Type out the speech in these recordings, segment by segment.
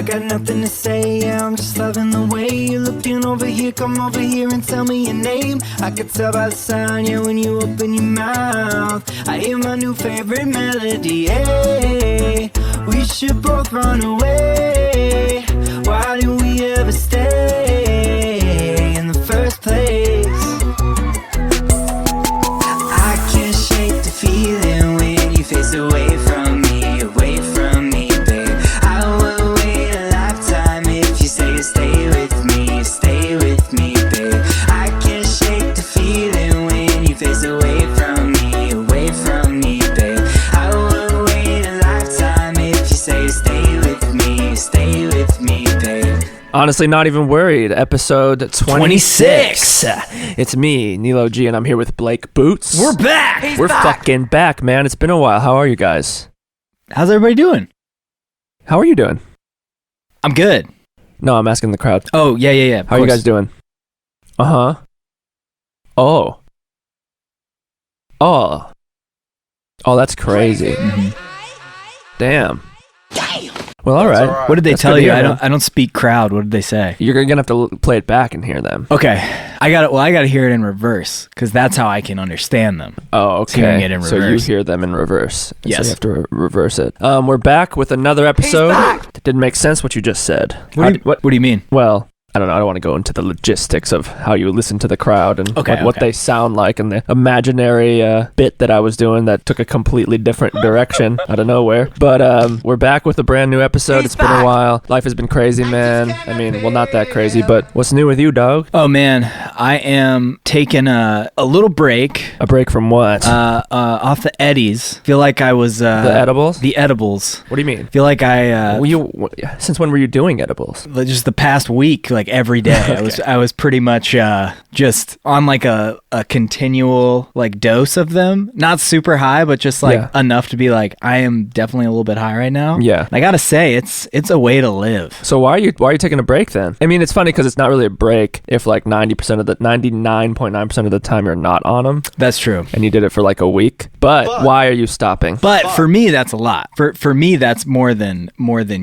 got nothing to say, yeah, I'm just loving the way you're looking over here. Come over here and tell me your name. I can tell by the sound, yeah, when you open your mouth. I hear my new favorite melody, hey. We should both run away. Why do we ever stay in the first place? I can't shake the feeling when you face away from me, babe. I will wait a lifetime if you say you stay with me, babe. I can't shake the feeling when you face away from me, babe. I will wait a lifetime if you say you stay with me, babe. Honestly, not even worried. Episode 26. It's me, Nilo G, and I'm here with Blake Boots. We're back! We're fucking back, man. It's been a while. How are you guys? How's everybody doing? How are you doing? I'm good. No, I'm asking the crowd. Oh, yeah. How are you guys doing? Uh-huh. Oh, that's crazy. Mm-hmm. Damn. Well, all right. What did they That's tell good to you? hear, I don't speak crowd. What did they say? You're gonna have to play it back and hear them. Okay. I got to hear it in reverse because that's how I can understand them. Oh, okay. Hearing it in So you reverse. hear them in reverse. Yes. So you have to reverse it. We're back with another episode. It didn't make sense what you just said. What do you mean? Well, I don't know. I don't want to go into the logistics of how you listen to the crowd and what they sound like and the imaginary bit that I was doing that took a completely different direction out of nowhere. But we're back with a brand new episode. It's been a while. Life has been crazy, man. I mean, well, not that crazy, but what's new with you, dog? Oh, man. I am taking a little break. A break from what? Off the Eddies. Feel like I was... the edibles? The edibles. What do you mean? Feel like I... Since when were you doing edibles? Just the past week, like every day. Okay. I was pretty much just on like a continual like dose of them. Not super high, but just like enough to be like, I am definitely a little bit high right now. Yeah. And I gotta say, it's a way to live. So why are you taking a break then? I mean, it's funny because it's not really a break if like 99.9% of the time you're not on them. That's true. And you did it for like a week. But why are you stopping? But for me, that's a lot. For me, that's more than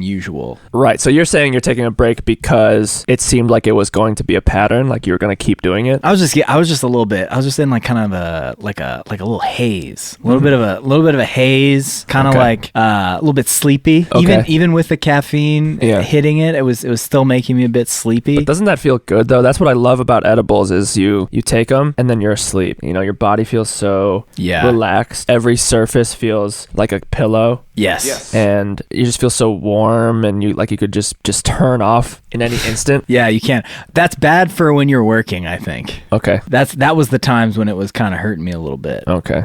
usual. Right. So you're saying you're taking a break because it seemed like it was going to be a pattern, like you were going to keep doing it. I was just a little bit. I was just in like kind of a little haze, a little bit of a haze, kind of like a little bit sleepy. Okay. Even with the caffeine hitting it, it was still making me a bit sleepy. But doesn't that feel good though? That's what I love about edibles is you take them and then you're asleep. You know, your body feels so relaxed. Every surface feels like a pillow. Yes. And you just feel so warm and you could just turn off in any instant. Yeah, you can't. That's bad for when you're working, I think. Okay. That was the times when it was kind of hurting me a little bit. Okay.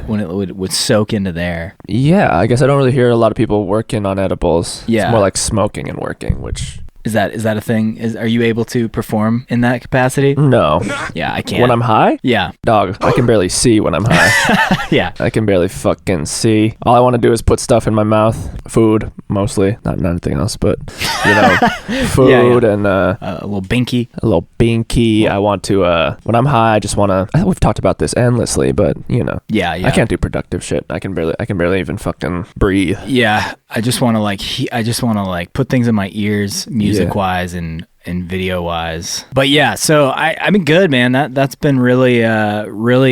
When it would soak into there. Yeah, I guess I don't really hear a lot of people working on edibles. Yeah. It's more like smoking and working, which... Is that a thing? Are you able to perform in that capacity? No. Yeah, I can't. When I'm high? Yeah. Dog, I can barely see when I'm high. Yeah. I can barely fucking see. All I want to do is put stuff in my mouth. Food, mostly. Not anything else, but, food and... a little binky. A little binky. I want to... when I'm high, I just want to... We've talked about this endlessly, but, Yeah. I can't do productive shit. I can barely even fucking breathe. Yeah. I just want to put things in my ears, music-wise and video-wise. But yeah, so I've been good, man. That's been really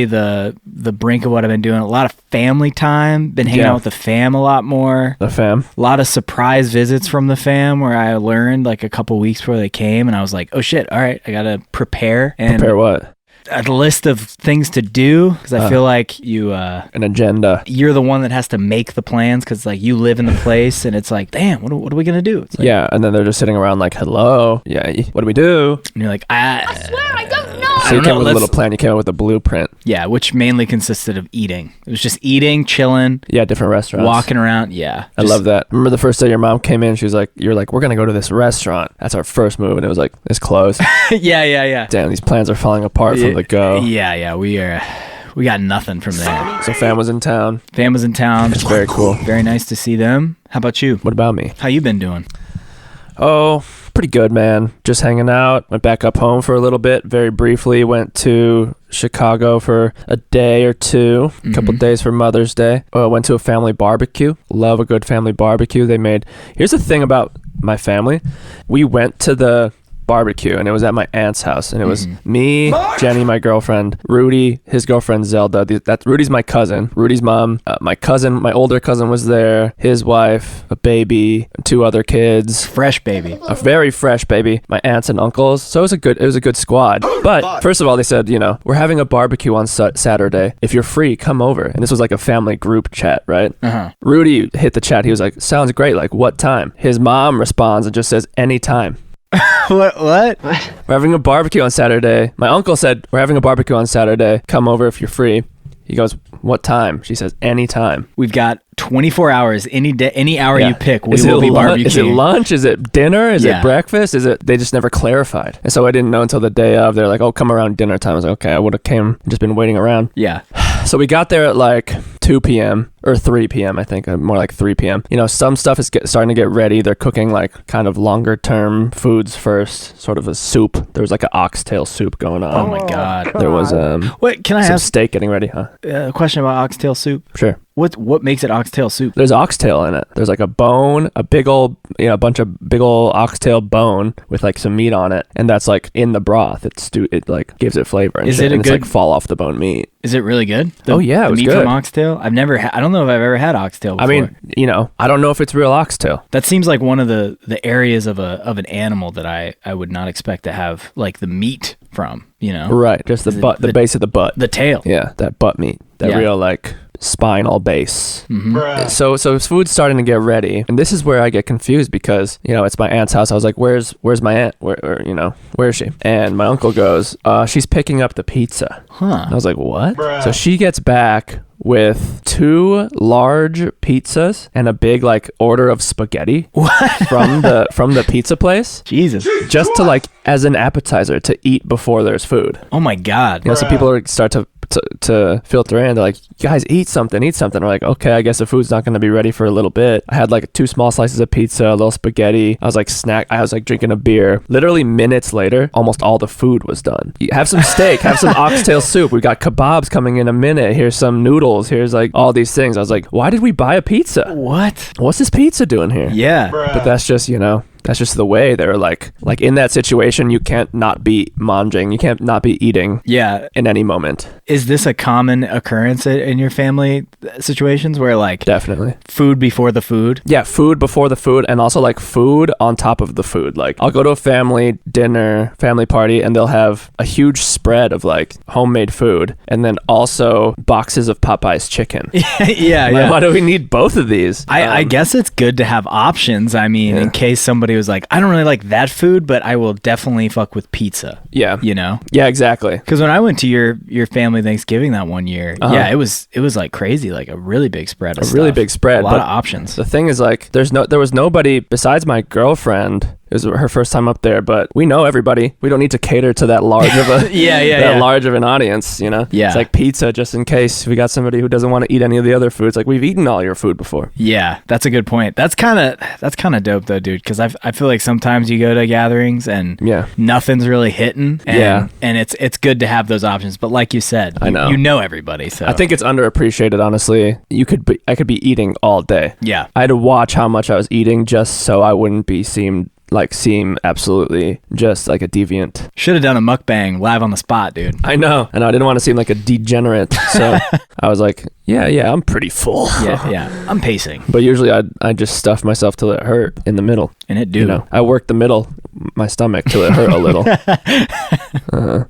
the brink of what I've been doing. A lot of family time. Been hanging out with the fam a lot more. The fam? A lot of surprise visits from the fam where I learned like a couple weeks before they came, and I was like, oh shit, all right, I gotta prepare. And prepare what? A list of things to do because I feel like you an agenda. You're the one that has to make the plans because like you live in the place and it's like, damn, what are we gonna do? It's like, and then they're just sitting around like, hello, what do we do? And you're like, I swear I don't know. So you came up with a little plan. You came up with a blueprint. Yeah, which mainly consisted of eating. It was just eating, chilling. Yeah, different restaurants. Walking around. Yeah. I love that. Remember the first day your mom came in, you're like, we're going to go to this restaurant. That's our first move. And it was like, it's closed. Yeah. Damn, these plans are falling apart from the go. Yeah. We got nothing from there. So fam was in town. It's very cool. Very nice to see them. How about you? What about me? How you been doing? Oh, pretty good, man. Just hanging out. Went back up home for a little bit. Very briefly went to Chicago for a day or two. A couple days for Mother's Day. Went to a family barbecue. Love a good family barbecue. Here's the thing about my family. We went to the barbecue, and it was at my aunt's house, and it was me, Jenny, my girlfriend, Rudy, his girlfriend Zelda. Rudy's my cousin. Rudy's mom, my older cousin was there, his wife, a baby, 2 other kids. Fresh baby. A very fresh baby. My aunts and uncles. So it was a good squad. But first of all, they said, we're having a barbecue on Saturday. If you're free, come over. And this was like a family group chat, right? Rudy hit the chat. He was like, sounds great. Like, what time? His mom responds and just says, anytime. What? We're having a barbecue on Saturday. My uncle said, we're having a barbecue on Saturday. Come over if you're free. He goes, what time? She says, anytime. We've got 24 hours. Any day, any hour you pick, we will be barbecuing. Is it lunch? Is it dinner? Is it breakfast? They just never clarified. And so I didn't know until the day of. They're like, oh, come around dinner time. I was like, okay, I would have came and just been waiting around. Yeah. So we got there at like 2 p.m. or 3 p.m. I think, more like 3 p.m. Some stuff is starting to get ready. They're cooking like kind of longer term foods first, sort of a soup. There was like an oxtail soup going on. Oh my God. There was Wait, can I some ask steak getting ready, huh? A question about oxtail soup? Sure. What makes it oxtail soup? There's oxtail in it. There's like a bone, a big old, a bunch of big old oxtail bone with like some meat on it, and that's like in the broth. It like gives it flavor. And is it a and good? It's like fall off the bone meat. Is it really good? It was meat good. From oxtail. I don't know if I've ever had oxtail before. I mean, I don't know if it's real oxtail. That seems like one of the areas of an animal that I would not expect to have like the meat from. Right, just the butt, the base of the butt, the tail. Yeah, that butt meat, that real like spinal base. So food's starting to get ready, and this is where I get confused because it's my aunt's house. I was like, where's my aunt? Where is she? And my uncle goes, she's picking up the pizza. And I was like, what? So she gets back with 2 large pizzas and a big like order of spaghetti from the pizza place. Jesus. Just to like as an appetizer to eat before there's food. Oh my God. So people start to filter in. They're like, guys, eat something. We're like, okay, I guess the food's not going to be ready for a little bit. I had like 2 small slices of pizza, a little spaghetti. I was like drinking a beer. Literally minutes later, almost all the food was done. Have some steak, have some oxtail soup. We got kebabs coming in a minute. Here's some noodles. Here's like all these things. I was like, why did we buy a pizza? What's this pizza doing here? Yeah. But that's just, that's just the way they're like in that situation, you can't not be manging. You can't not be eating in any moment. Is this a common occurrence in your family situations where like definitely food before the food? Yeah, food before the food, and also like food on top of the food. Like I'll go to a family dinner, family party, and they'll have a huge spread of like homemade food and then also boxes of Popeye's chicken. Yeah. Why do we need both of these? I guess it's good to have options. I mean, in case somebody was like, I don't really like that food, but I will definitely fuck with pizza. Yeah. Yeah, exactly. Because when I went to your family Thanksgiving that one year, it was like crazy, like a really big spread of stuff. Really big spread. A lot of options. The thing is like there was nobody besides my girlfriend. It was her first time up there, but we know everybody. We don't need to cater to that large of a large of an audience, Yeah. It's like pizza, just in case we got somebody who doesn't want to eat any of the other foods. Like we've eaten all your food before. Yeah, that's a good point. That's kind of dope though, dude. Because I feel like sometimes you go to gatherings and nothing's really hitting. And it's good to have those options. But like you said, I know you know everybody. So I think it's underappreciated. Honestly, I could be eating all day. Yeah, I had to watch how much I was eating just so I wouldn't seem absolutely just like a deviant. Should have done a mukbang live on the spot, dude. I know. And I didn't want to seem like a degenerate. So I was like, yeah, I'm pretty full. Yeah. I'm pacing. But usually I just stuff myself till it hurt in the middle. And it do. I worked the middle, my stomach, till it hurt a little.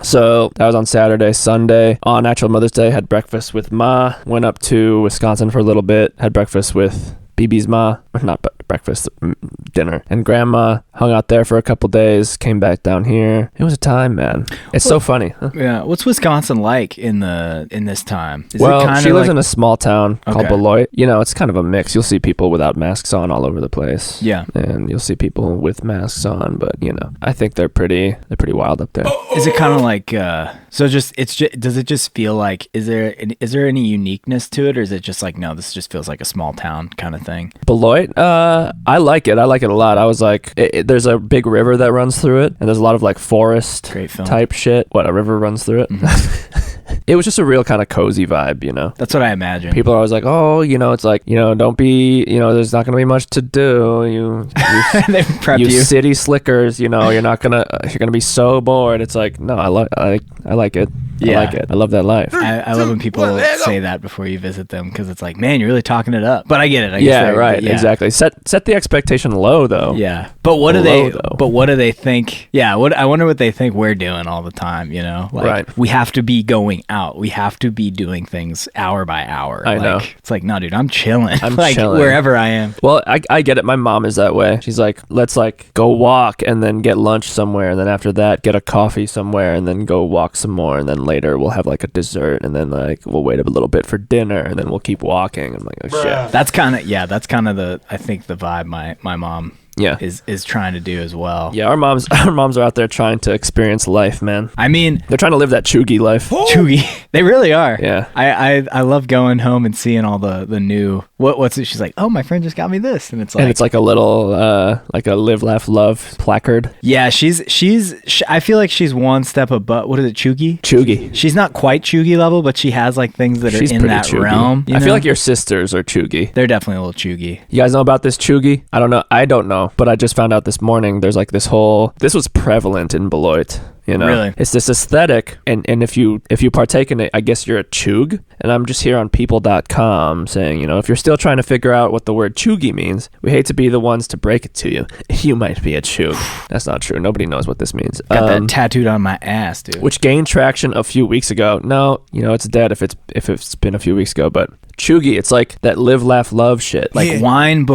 So that was on Saturday. Sunday, on Natural Mother's Day, had breakfast with Ma. Went up to Wisconsin for a little bit. Had breakfast with BB's ma, not breakfast, dinner, and grandma. Hung out there for a couple days, came back down here. It was a time, man. It's so funny. Huh? Yeah. What's Wisconsin like in this time? She lives in a small town called Beloit. It's kind of a mix. You'll see people without masks on all over the place. Yeah. And you'll see people with masks on, but I think they're pretty wild up there. Is it kind of like does it just feel like is there any uniqueness to it, or is it just like, no, this just feels like a small town kind of thing? Beloit, I like it a lot. I was like, there's a big river that runs through it, and there's a lot of like forest type shit. What, a river runs through it? it was just a real kind of cozy vibe, you know? That's what I imagine. People are always like, oh, you know, it's like, you know, don't be, you know, there's not going to be much to do. They prep you. City slickers, you know, you're going to be so bored. It's like, no, I like it. Yeah. I like it. I love that life. I love when people say that before you visit them, because it's like, man, you're really talking it up. But I get it. Yeah, right. Yeah. Exactly. Set the expectation low, though. Yeah. But what do they think? Yeah. I wonder what they think we're doing all the time, you know? Like, right. We have to be going out. We have to be doing things hour by hour. I know. It's like, no, dude, I'm chilling. I'm like, chilling. Wherever I am. Well, I get it. My mom is that way. She's like, let's like go walk and then get lunch somewhere. And then after that, get a coffee somewhere and then go walk some more. And then later we'll have like a dessert. And then like we'll wait a little bit for dinner. And then we'll keep walking. I'm like, oh shit. That's kind of I think the vibe my mom is trying to do as well. Yeah, our moms are out there trying to experience life, man. I mean, they're trying to live that Cheugy life. Cheugy, they really are. Yeah, I love going home and seeing all the new what's it? She's like, oh, my friend just got me this, and it's like a little like a live, laugh, love placard. Yeah, I feel like she's one step above. What is it, Cheugy? Cheugy. She's not quite Cheugy level, but she has like things that are in that Cheugy realm. I feel like your sisters are Cheugy. They're definitely a little Cheugy. You guys know about this Cheugy? I don't know, but I just found out this morning there's like this was prevalent in Beloit. You know, really? It's this aesthetic, and if you partake in it, I guess you're a Cheug. And I'm just here on people.com saying, you know, if you're still trying to figure out what the word Cheugy means, we hate to be the ones to break it to you. You might be a Cheug. That's not true. Nobody knows what this means. Got that tattooed on my ass, dude. Which gained traction a few weeks ago. No, you know, it's dead if it's been a few weeks ago, but Cheugy, it's like that live, laugh, love shit. Like wine,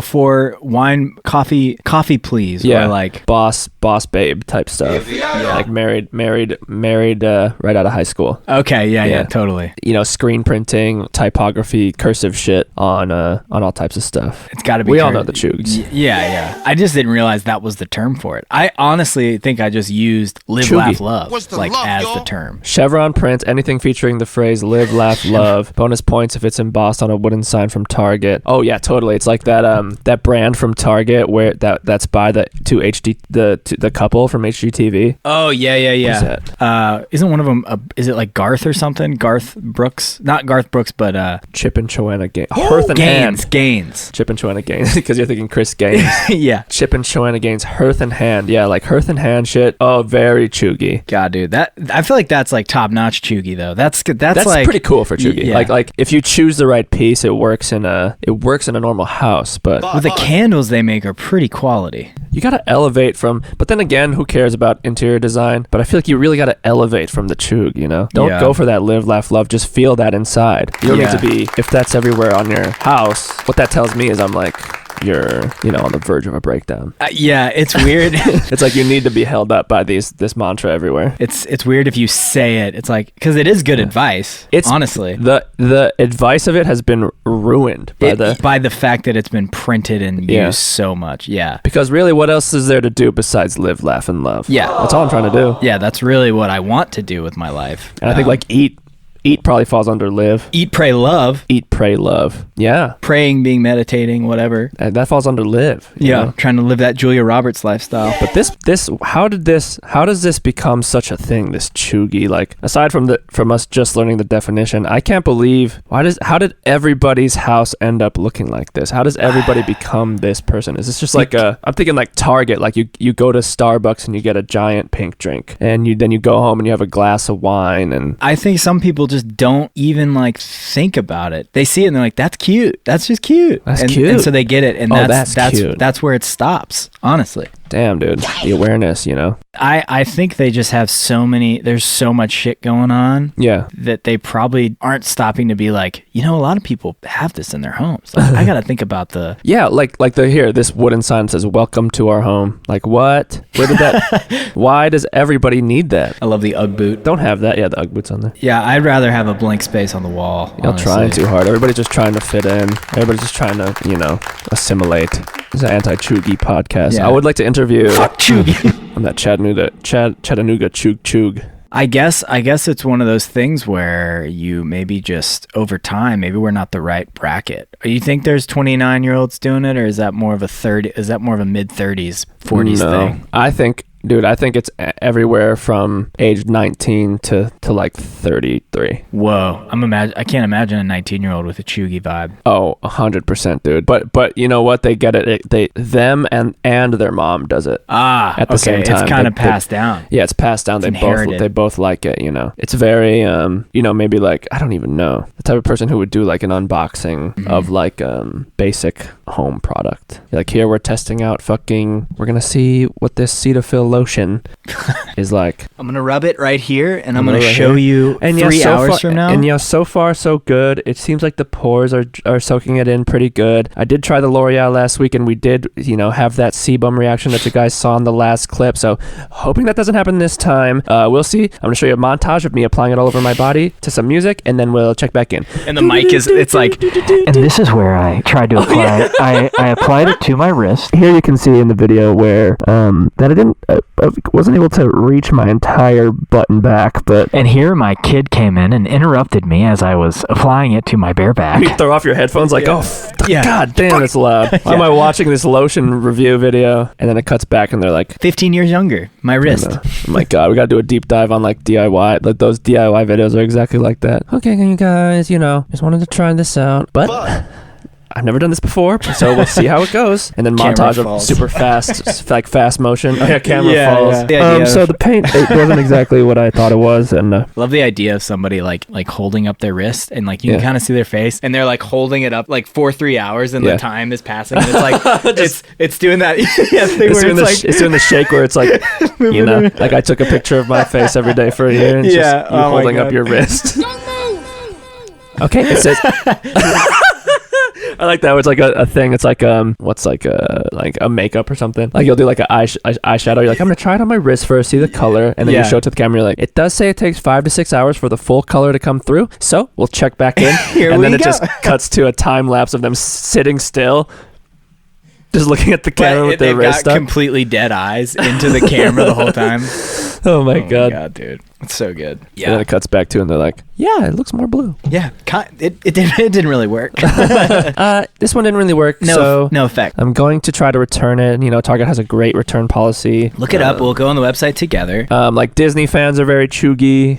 coffee, please. Yeah, or like boss babe type stuff. Yeah. Like married right out of high school. Okay, yeah, totally. You know, screen printing, typography, cursive shit on all types of stuff. It's got to be. We all know the Cheugs. Yeah. I just didn't realize that was the term for it. I honestly think I just used live, Cheugy. laugh, love as the term. Chevron print, anything featuring the phrase live, laugh, love. Bonus points if it's embossed on a wooden sign from Target. Oh yeah, totally. It's like that brand from Target where that's by the couple from HGTV. Oh yeah. What's that? Isn't one of them? Is it like Garth or something? Garth Brooks, not Garth Brooks, but Chip and Joanna Gaines. Hearth and Hand. Gaines. Chip and Joanna Gaines, because you're thinking Chris Gaines. Yeah. Chip and Joanna Gaines. Hearth and Hand. Yeah, like Hearth and Hand shit. Oh, very Cheugy. God, dude, I feel like that's like top notch Cheugy though. That's like pretty cool for Cheugy. Yeah. Like if you choose the right piece, it works in a normal house. But the candles they make are pretty quality. You gotta elevate from. But then again, who cares about interior design? But I feel like you really gotta elevate from the Cheug. You know, don't go for that live, laugh, love. Just feel that inside. You don't need to be. If that's everywhere on your house, what that tells me is I'm like, you're, you know, on the verge of a breakdown. Yeah, it's weird. It's like you need to be held up by this mantra everywhere. It's weird if you say it. It's like, because it is good advice. It's honestly the advice of it has been ruined by the fact that it's been printed and used so much. Yeah, because really, what else is there to do besides live, laugh, and love? Yeah, that's all I'm trying to do. Yeah, that's really what I want to do with my life. And I think like Eat probably falls under live. Eat, pray, love. Eat, pray, love. Yeah. Praying, being meditating, whatever. And that falls under live. Yeah. Know? Trying to live that Julia Roberts lifestyle. But how does this become such a thing, this Cheugy? Like, aside from us just learning the definition, I can't believe how did everybody's house end up looking like this? How does everybody become this person? Is this just like I'm thinking like Target, like you go to Starbucks and you get a giant pink drink and then you go home and you have a glass of wine. And I think some people just don't even like think about it. They see it and they're like, that's cute. That's just cute. That's cute. And so they get it. And that's cute. That's where it stops, honestly. Damn, dude. The awareness, you know? I think they just have there's so much shit going on. Yeah. That they probably aren't stopping to be like, you know, a lot of people have this in their homes. Like, I got to think about the... Yeah, like this wooden sign says, welcome to our home. Like, what? Where did that... Why does everybody need that? I love the Ugg boot. Don't have that. Yeah, the Ugg boot's on there. Yeah, I'd rather have a blank space on the wall. You're trying too hard. Everybody's just trying to fit in. Everybody's just trying to, you know, assimilate. It's an anti-Cheugy podcast. Yeah. I would like to interview... Fuck Cheugy. I'm that Chattanooga Chug. I guess it's one of those things where you maybe just over time, maybe we're not the right bracket. You think there's 29-year-olds doing it, or is that more of a mid-30s, 40s thing? I think Dude, I think it's everywhere from age 19 to like 33. Whoa. I can't imagine a 19-year-old with a Cheugy vibe. Oh, 100%, dude. But you know what? They get it. Them and their mom does it. At the same time. It's kind of passed down. Yeah, it's passed down. They both like it, you know. It's very maybe like, I don't even know, the type of person who would do like an unboxing of like basic home product. Like, here we're testing out we're gonna see what this Cetaphil lotion is like. I'm gonna rub it right here, and I'm gonna show you 3 hours from now. And so far so good. It seems like the pores are soaking it in pretty good. I did try the L'Oreal last week, and we did, have that sebum reaction that you guys saw in the last clip. So hoping that doesn't happen this time. We'll see. I'm gonna show you a montage of me applying it all over my body to some music, and then we'll check back in. And the mic it's like, and this is where I tried to apply it. I applied it to my wrist. Here you can see in the video where that I wasn't able to reach my entire button back, but... And here my kid came in and interrupted me as I was applying it to my bare back. You throw off your headphones like, God damn, it's loud. Why am I watching this lotion review video? And then it cuts back and they're like... 15 years younger, my wrist. Oh my God, we gotta do a deep dive on like DIY. Like, those DIY videos are exactly like that. Okay, you guys, just wanted to try this out, but I've never done this before, so we'll see how it goes. And then montage of super fast, like fast motion. Oh, yeah, camera falls. Yeah. So the paint, it wasn't exactly what I thought it was. And love the idea of somebody like holding up their wrist, and like you can kind of see their face, and they're like holding it up like for 3 hours, and the time is passing. And it's like it's doing that it's doing the shake where it's like like I took a picture of my face every day for a year, and it's just you holding up your wrist. Okay, it says. I like that. It's like a thing. It's like what's like a makeup or something. Like, you'll do like an eyeshadow. You're like, I'm gonna try it on my wrist first, see the color, and then you show it to the camera. You're like, it does say it takes 5 to 6 hours for the full color to come through. So we'll check back in, and then it just cuts to a time lapse of them sitting still, just looking at the camera with their wrist up. Completely dead eyes into the camera the whole time. Oh my God, dude, it's so good. Yeah. And then it cuts back to, and they're like, yeah, it looks more blue. Yeah, it didn't really work. This one didn't really work. No effect. I'm going to try to return it. Target has a great return policy. Look it up. We'll go on the website together. Like, Disney fans are very Cheugy.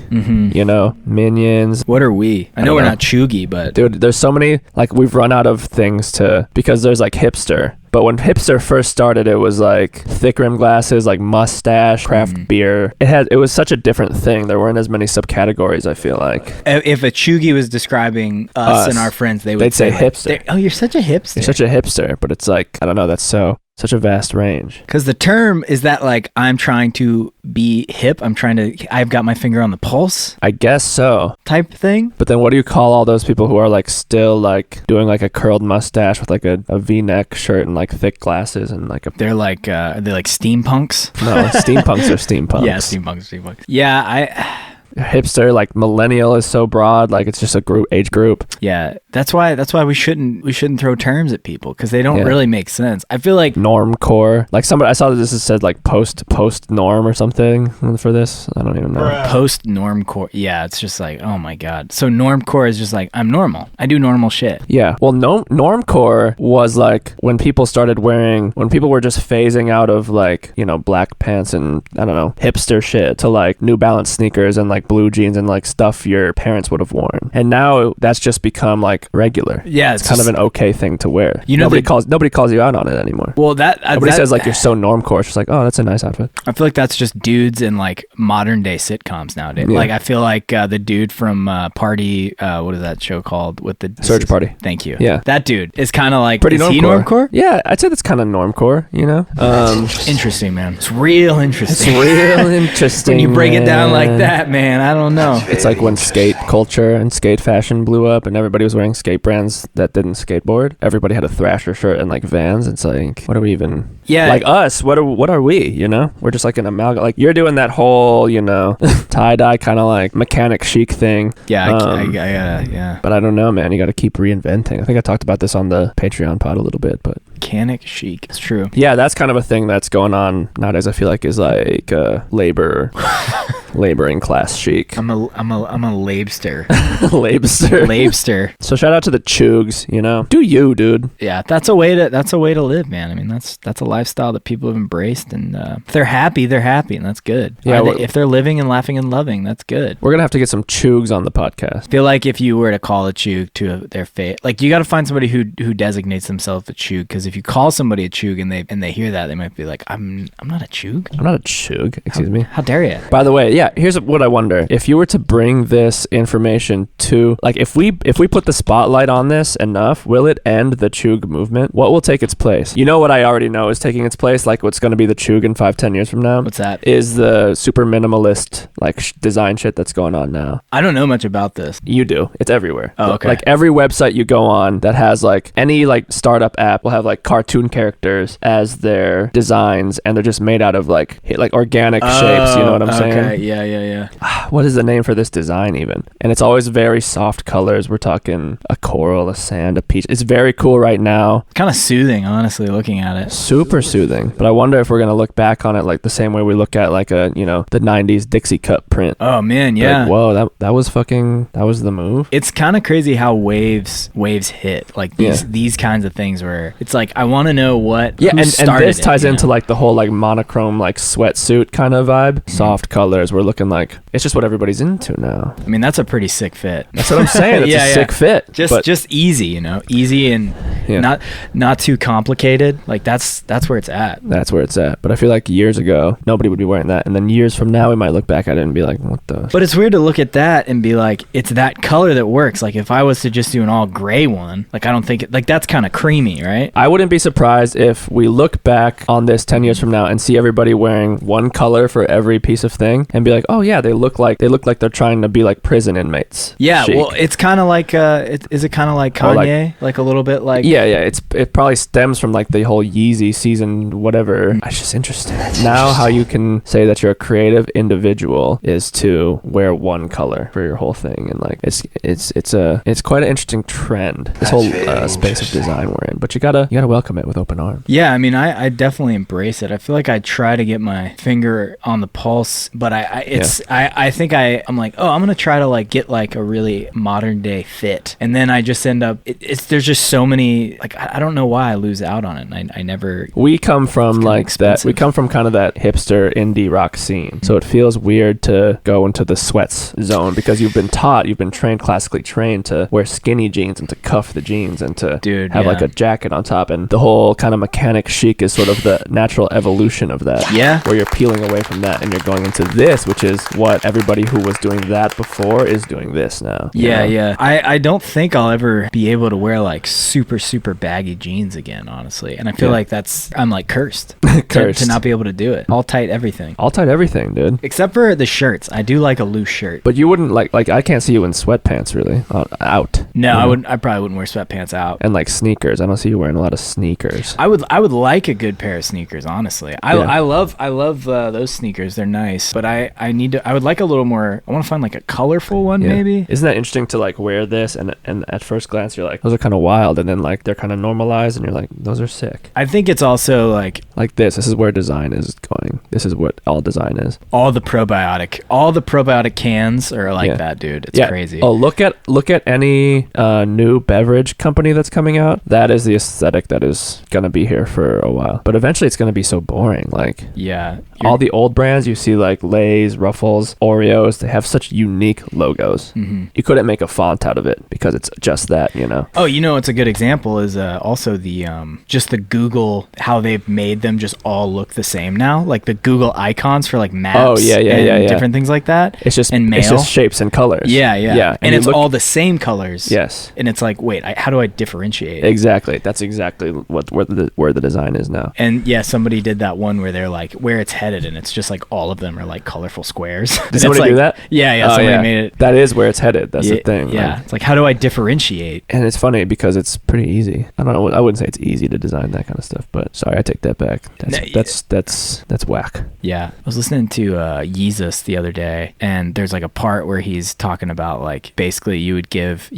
Minions. What are we? I know we're not Cheugy, but dude, there's so many. Like, we've run out of things because there's like hipster. But when hipster first started, it was like thick rim glasses, like mustache, craft beer. It was such a different thing. There weren't as many subcategories, I feel like. If a Cheugy was describing us and our friends, they'd say hipster. Oh, you're such a hipster. You're such a hipster, but it's like, I don't know, that's such a vast range. Because the term is that like, I'm trying to be hip. I've got my finger on the pulse. I guess so. Type thing. But then what do you call all those people who are like still like doing like a curled mustache with like a V-neck shirt and like thick glasses and like They're like, are they like steampunks? No, steampunks are steampunks. Yeah, steampunks. Yeah, hipster, like millennial is so broad, like it's just a age group. Yeah, that's why we shouldn't throw terms at people, because they don't really make sense. I feel like normcore, like somebody, I saw that this said like post norm or something for this. I don't even know. Post normcore. Yeah, it's just like, oh my God. So normcore is just like, I'm normal. I do normal shit. Yeah. Well, normcore was like when people were just phasing out of like, black pants and I don't know, hipster shit to like New Balance sneakers and like blue jeans and like stuff your parents would have worn, and now that's just become like regular. Yeah, it's kind of an okay thing to wear. Nobody calls you out on it anymore. Well, nobody says like you're so normcore. It's just like, oh, that's a nice outfit. I feel like that's just dudes in like modern day sitcoms nowadays. Yeah. Like, I feel like the dude from Party, what is that show called with the Search Party? Thank you. Yeah, that dude is kind of like pretty normcore. He normcore? Yeah, I'd say that's kind of normcore. Interesting, man. It's real interesting. It's real interesting when you break it down like that, man. I don't know. It's like when skate culture and skate fashion blew up and everybody was wearing skate brands that didn't skateboard. Everybody had a Thrasher shirt and like Vans. It's like, what are we even? Yeah. Like us, what are we, We're just like an amalgam. Like, you're doing that whole, tie-dye kind of like mechanic chic thing. Yeah, yeah. But I don't know, man. You got to keep reinventing. I think I talked about this on the Patreon pod a little bit, but mechanic chic. It's true. Yeah, that's kind of a thing that's going on nowadays. I feel like is like labor laboring class chic. I'm a labster. Labster. So shout out to the Cheugs, you know. Do you, dude? Yeah, that's a way to live, man. I mean, that's a lifestyle that people have embraced, and if they're happy, and that's good. Yeah, if they're living and laughing and loving, that's good. We're gonna have to get some Cheugs on the podcast. I feel like if you were to call a Cheug to their face, like you got to find somebody who designates themselves a Cheug, because if you call somebody a Cheug and they hear that, they might be like, I'm not a Cheug. I'm not a Cheug. Excuse me. How dare you? By the way, yeah. Here's what I wonder: if you were to bring this information to, like, if we put the spotlight on this enough, will it end the Cheug movement? What will take its place? You know what I already know is taking its place. Like, what's going to be the Cheug in 5-10 years from now? What's that? Is the super minimalist design shit that's going on now. I don't know much about this. You do. It's everywhere. Oh, okay. Like every website you go on that has any startup app will have cartoon characters as their designs, and they're just made out of organic shapes. You know what I'm saying? Okay. Yeah. What is the name for this design even? And it's always very soft colors. We're talking a coral, a sand, a peach. It's very cool right now. Kind of soothing, honestly, looking at it. Super soothing. But I wonder if we're gonna look back on it the same way we look at the 90s Dixie cup print. Oh man, yeah. Whoa, that was the move. It's kind of crazy how waves hit these kinds of things where it's like I want to know what. Yeah, and this ties into the whole monochrome sweatsuit kind of vibe. Mm-hmm. Soft colors. We're looking it's just what everybody's into now. I mean, that's a pretty sick fit. That's what I'm saying. It's a sick fit. Just easy, easy and not too complicated. That's where it's at. That's where it's at. But I feel like years ago nobody would be wearing that, and then years from now we might look back at it and be like, what the? But it's weird to look at that and be like, it's that color that works. Like if I was to just do an all gray one, I don't think that's kind of creamy, right? I wouldn't be surprised if we look back on this 10 years from now and see everybody wearing one color for every piece of thing and be like, oh yeah, they look like they're trying to be like prison inmates. Yeah, chic. well, it's kind of like is it kind of like Kanye, a little bit like? Yeah, it probably stems from the whole Yeezy season, whatever. It's just interesting now how you can say that you're a creative individual is to wear one color for your whole thing, and it's quite an interesting trend, this whole space of design we're in. But you gotta welcome it with open arms. Yeah, I mean, I definitely embrace it. I feel like I try to get my finger on the pulse, but I think I'm like, oh, I'm gonna try to get a really modern day fit, and then I just end up there's just so many I don't know why I lose out on it. And I never. We come from that. We come from kind of that hipster indie rock scene, so it feels weird to go into the sweats zone because you've been classically trained to wear skinny jeans and to cuff the jeans and to have a jacket on top, and the whole kind of mechanic chic is sort of the natural evolution of that. Yeah, where you're peeling away from that and you're going into this, which is what everybody who was doing that before is doing this now. Yeah. I don't think I'll ever be able to wear super super baggy jeans again, honestly, and I feel like I'm cursed. To not be able to do it. All tight everything, dude. Except for the shirts. I do like a loose shirt. But you wouldn't I can't see you in sweatpants really out. No, I wouldn't. I probably wouldn't wear sweatpants out. And sneakers. I don't see you wearing a lot of sneakers. I would like a good pair of sneakers, honestly. I love those sneakers. They're nice. But I would like a little more. I want to find a colorful one maybe. Isn't that interesting to wear this and at first glance you're like, those are kind of wild, and then they're kind of normalized and you're like, those are sick. I think it's also this is where design is going. This is what all design is. All the probiotic cans are that, dude. It's crazy. Oh, look at any new beverage company that's coming out. That is the aesthetic that is gonna be here for a while. But eventually it's gonna be so boring. All the old brands you see Lay's, Ruffles, Oreos, they have such unique logos. Mm-hmm. You couldn't make a font out of it because it's just that, Oh, it's a good example is also the just the Google, how they've made them just all look the same now, the Google icons for maps. Oh yeah. Different things like that. It's just and mail. It's just shapes and colors. Yeah. And it's all the same colors. Yes. And it's wait, how do I differentiate? Exactly. That's exactly where the design is now. And somebody did that one where they're where it's headed, and it's just all of them are colorful squares. Did somebody do that? Yeah. Somebody made it. That is where it's headed. That's the thing. Yeah. It's how do I differentiate? And it's funny because it's pretty easy. I don't know. I wouldn't say it's easy to design that kind of stuff, but sorry, I take that back. That's whack. Yeah. I was listening to Yeezus the other day, and there's a part where he's talking about basically you would give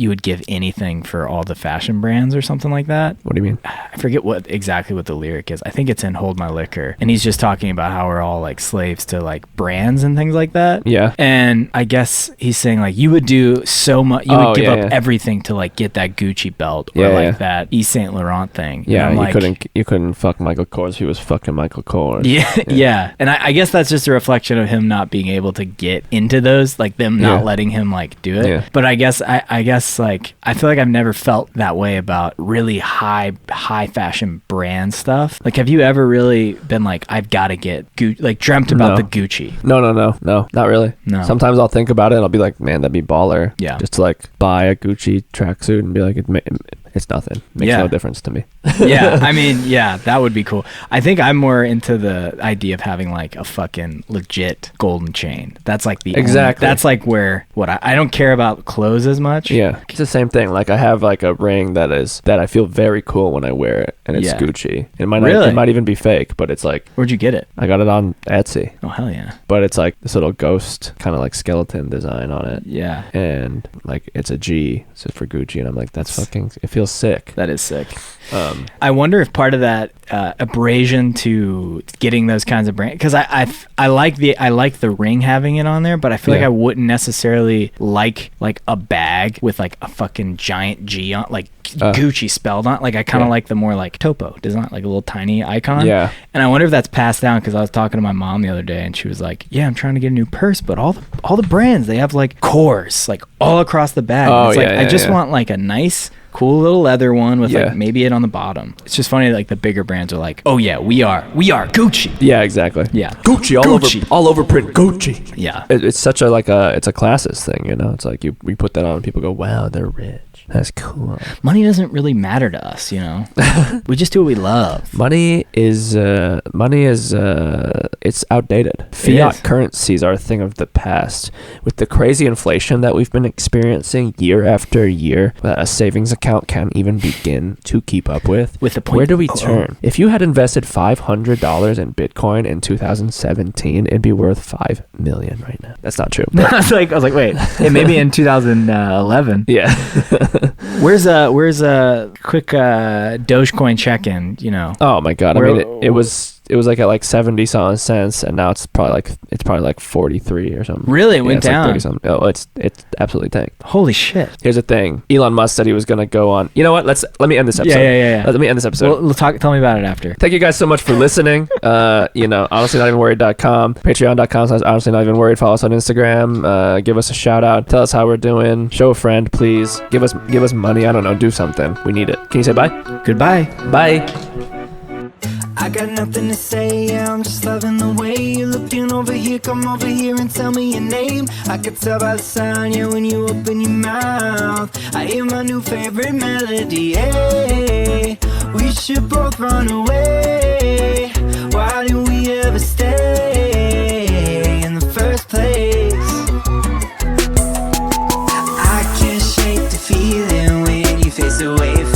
anything for all the fashion brands or something like that. What do you mean? I forget exactly what the lyric is. I think it's in Hold My Liquor, and he's just talking about how we're all slaves to brands and things like that. Yeah. And I guess he's saying like you would do so much, you would give up everything to like get that Gucci belt or that Yves Saint Laurent thing. Yeah, you couldn't fuck Michael Kors if he was fucking Michael Kors. Yeah. And I guess that's just a reflection of him not being able to get into those, like them not letting him like do it. Yeah. But I guess like I feel like I've never felt that way about really high fashion brand stuff. Like, have you ever really been like, I've got to get Gucci, like dreamt about the Gucci? No, not really. No. Sometimes I'll think about it and I'll be like, man, that'd be baller. Yeah. Just to like buy a Gucci tracksuit and be like, it's nothing. Makes no difference to me. Yeah, I mean, yeah, that would be cool. I think I'm more into the idea of having like a fucking legit golden chain. That's like that's like where I don't care about clothes as much. Yeah, it's the same thing. Like I have like a ring that I feel very cool when I wear it, and it's Gucci. It might even be fake, but it's like, where'd you get it? I got it on Etsy. Oh hell yeah! But it's like this little ghost kind of like skeleton design on it. Yeah, and like it's a G, so for Gucci, and I'm like, that's fucking. It feels sick. That is sick. I wonder if part of that abrasion to getting those kinds of brands, because I like the ring having it on there, but I feel like I wouldn't necessarily like a bag with like a fucking giant G on, like Gucci spelled on. Like I kind of like the more like topo design, like a little tiny icon. Yeah. And I wonder if that's passed down, because I was talking to my mom the other day and she was like, yeah, I'm trying to get a new purse, but all the brands, they have like Kors like all across the bag. Oh, it's like I just want like a nice cool little leather one with like maybe it on the bottom. It's just funny, like the bigger brands are like, oh yeah, we are Gucci. Yeah, exactly. Yeah, Gucci all over print Gucci. Yeah, it's such a it's a classist thing, you know. It's like we put that on and people go, wow, they're rich. That's cool. Money doesn't really matter to us, you know. We just do what we love. Money is it's outdated. Fiat currencies are a thing of the past. With the crazy inflation that we've been experiencing year after year, that a savings account can't even begin to keep up with. Where do we turn? If you had invested $500 in Bitcoin in 2017, it'd be worth $5 million right now. That's not true. I was like, wait, maybe in 2011. Yeah. Where's a quick Dogecoin check-in? You know. Oh my god! I mean, it was like at like 70 something cents, and now it's probably like 43 or something. Really, it went down. Like 30 something. Oh, it's absolutely tanked. Holy shit! Here's the thing: Elon Musk said he was gonna go on. You know what? Let me end this episode. Yeah. Let me end this episode. Well, tell me about it after. Thank you guys so much for listening. HonestlyNotEvenWorried.com, Patreon.com/HonestlyNotEvenWorried. Follow us on Instagram. Give us a shout out. Tell us how we're doing. Show a friend, please. Give us money. I don't know. Do something. We need it. Can you say bye? Goodbye. Bye. I got nothing to say, yeah, I'm just loving the way you're looking over here. Come over here and tell me your name. I could tell by the sound, yeah, when you open your mouth. I hear my new favorite melody, hey, we should both run away. Why did we ever stay in the first place? I can't shake the feeling when you face away from